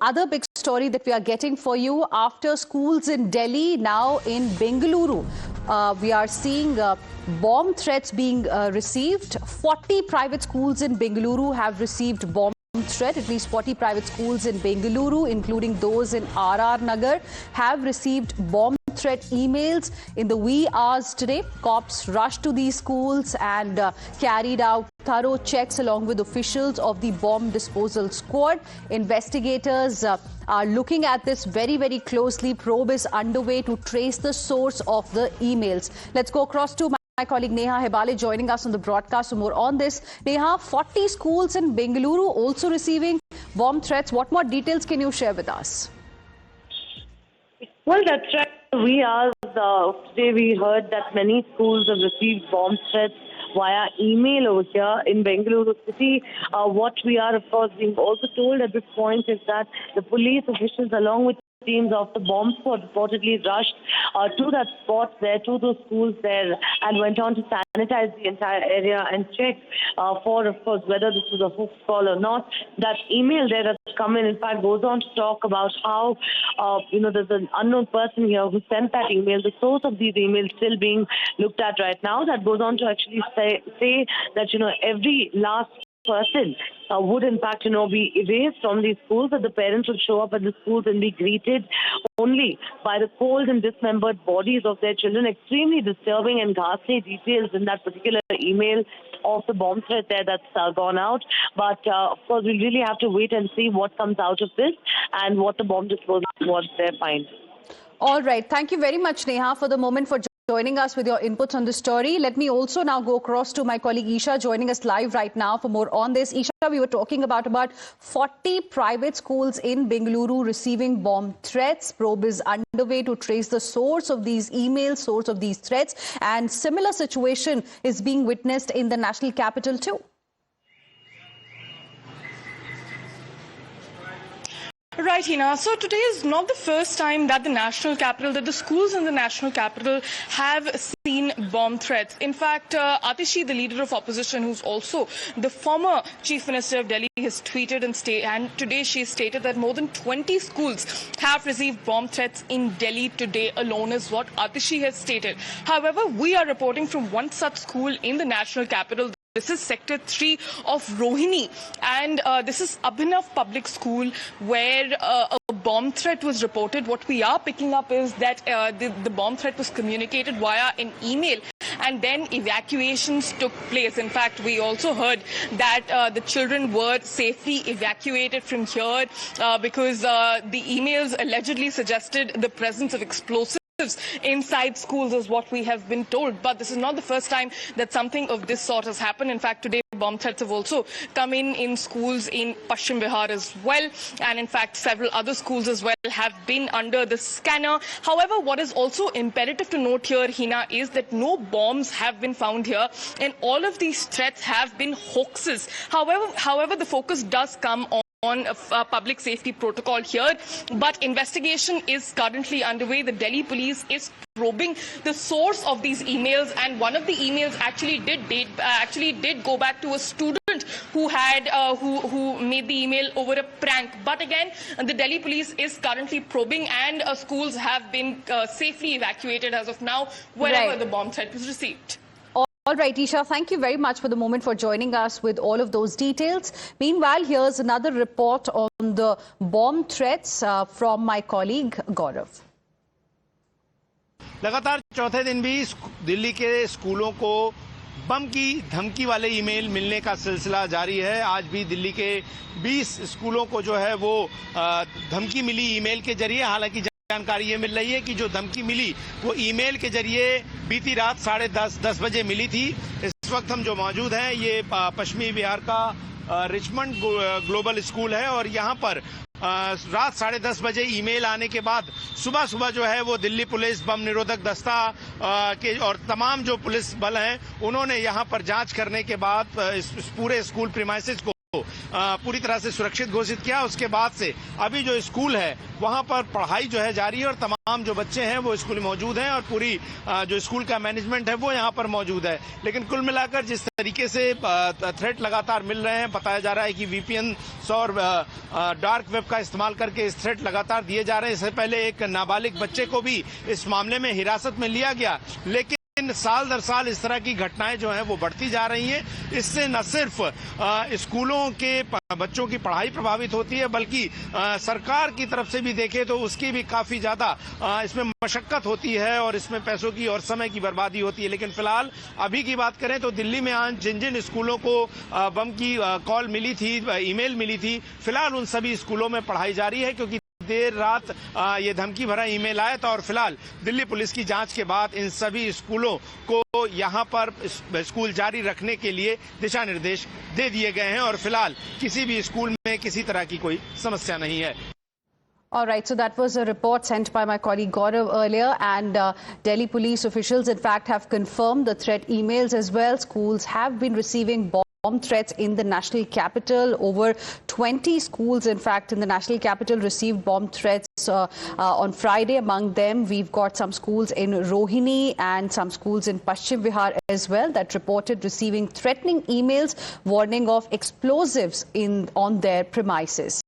other big story that we are getting for you after schools in Delhi, now in Bengaluru. We are seeing bomb threats being received. 40 private schools in Bengaluru have received bomb threat. At least 40 private schools in Bengaluru, including those in RR Nagar, have received bomb threat emails in the wee hours today. Cops rushed to these schools and carried out thorough checks along with officials of the bomb disposal squad. Investigators are looking at this very, very closely. Probe is underway to trace the source of the emails. Let's go across to my colleague Neha Hebale joining us on the broadcast for more on this. Neha, 40 schools in Bengaluru also receiving bomb threats. What more details can you share with us? Well, that's right. Today we heard that many schools have received bomb threats via email over here in Bengaluru city. What we are, of course, being also told at this point is that the police officials, along with teams of the bomb squad, reportedly rushed to that spot there, to those schools there, and went on to sanitize the entire area and check for, of course, whether this was a hoax call or not. That email there that's come in fact, goes on to talk about how, there's an unknown person here who sent that email. The source of these emails still being looked at right now. That goes on to actually say that, every last person would in fact, be erased from these schools, that the parents would show up at the schools and be greeted only by the cold and dismembered bodies of their children. Extremely disturbing and ghastly details in that particular email of the bomb threat there that's gone out. But of course, we really have to wait and see what comes out of this and what the bomb disposal was there find. All right. Thank you very much, Neha, for the moment for joining us with your inputs on the story. Let me also now go across to my colleague Isha joining us live right now for more on this. Isha, we were talking about 40 private schools in Bengaluru receiving bomb threats. Probe is underway to trace the source of these emails, source of these threats, and similar situation is being witnessed in the national capital too. Right, Hina. So today is not the first time that the schools in the national capital have seen bomb threats. In fact, Atishi, the leader of opposition, who's also the former chief minister of Delhi, has tweeted and today she stated that more than 20 schools have received bomb threats in Delhi today alone, is what Atishi has stated. However, we are reporting from one such school in the national capital. This is Sector 3 of Rohini, and this is Abhinav Public School, where a bomb threat was reported. What we are picking up is that the bomb threat was communicated via an email, and then evacuations took place. In fact, we also heard that the children were safely evacuated from here because the emails allegedly suggested the presence of explosives inside schools, is what we have been told. But this is not the first time that something of this sort has happened. In fact, today bomb threats have also come in schools in Paschim Bihar as well, and in fact several other schools as well have been under the scanner. However, what is also imperative to note here, Hina, is that no bombs have been found here, and all of these threats have been hoaxes. However, the focus does come on public safety protocol here, but investigation is currently underway. The Delhi police is probing the source of these emails, and one of the emails actually did go back to a student who had who made the email over a prank. But again, the Delhi police is currently probing, and schools have been safely evacuated as of now wherever the bomb threat was received. All right, Isha, thank you very much for the moment for joining us with all of those details. Meanwhile, here's another report on the bomb threats from my colleague Gaurav. लगातार चौथे दिन भी दिल्ली के स्कूलों को बम की धमकी वाले ईमेल मिलने का सिलसिला जारी है। आज भी दिल्ली के 20 स्कूलों को जो है वो धमकी मिली ईमेल के जरिए। हालांकि जानकारी ये मिल रही है कि जो धमकी मिली वो ईमेल के जरिए बीती रात 10:30 बजे मिली थी। इस वक्त हम जो मौजूद हैं ये पश्चिमी बिहार का रिचमंड ग्लोबल स्कूल है, और यहाँ पर रात 10:30 बजे ईमेल आने के बाद सुबह जो है वो दिल्ली पुलिस, बम निरोधक दस्ता के और तमाम जो पुलिस बल हैं उन्होंने यहाँ पर जांच करने के बाद इस पूरे स्कूल प्रीमाइसेस को पूरी तरह से सुरक्षित घोषित किया। उसके बाद से अभी जो स्कूल है वहां पर पढ़ाई जो है जारी है और तमाम जो बच्चे हैं वो स्कूल में मौजूद हैं और पूरी जो स्कूल का मैनेजमेंट है वो यहां पर मौजूद है। लेकिन कुल मिलाकर जिस तरीके से थ्रेट लगातार मिल रहे हैं, बताया जा रहा है कि VPN और डार्क वेब का इस्तेमाल करके इस थ्रेट लगातार दिए जा रहे हैं। इससे पहले एक नाबालिग बच्चे को भी इस मामले में हिरासत में लिया गया, लेकिन साल दर साल इस तरह की घटनाएं जो हैं वो बढ़ती जा रही हैं। इससे न सिर्फ स्कूलों के बच्चों की पढ़ाई प्रभावित होती है, बल्कि सरकार की तरफ से भी देखें तो उसकी भी काफी ज्यादा इसमें मशक्कत होती है और इसमें पैसों की और समय की बर्बादी होती है। लेकिन फिलहाल अभी की बात करें तो दिल्ली में आज जिन जिन स्कूलों को बम की कॉल मिली थी, ईमेल मिली थी, फिलहाल उन सभी स्कूलों में पढ़ाई जारी है, क्योंकि देर रात ये धमकी भरा ईमेल आया था और फिलहाल दिल्ली पुलिस की जांच के बाद इन सभी स्कूलों को यहां पर स्कूल जारी रखने के लिए दिशा निर्देश दे दिए गए हैं और फिलहाल किसी भी स्कूल में किसी तरह की कोई समस्या नहीं है। All right, so that was a report sent by my colleague Gaurav earlier, and Delhi police officials in fact have confirmed the threat emails as well. Schools have been receiving bomb threats in the national capital. Over 20 schools, in fact, in the national capital received bomb threats on Friday. Among them, we've got some schools in Rohini and some schools in Paschim Bihar as well that reported receiving threatening emails warning of explosives on their premises.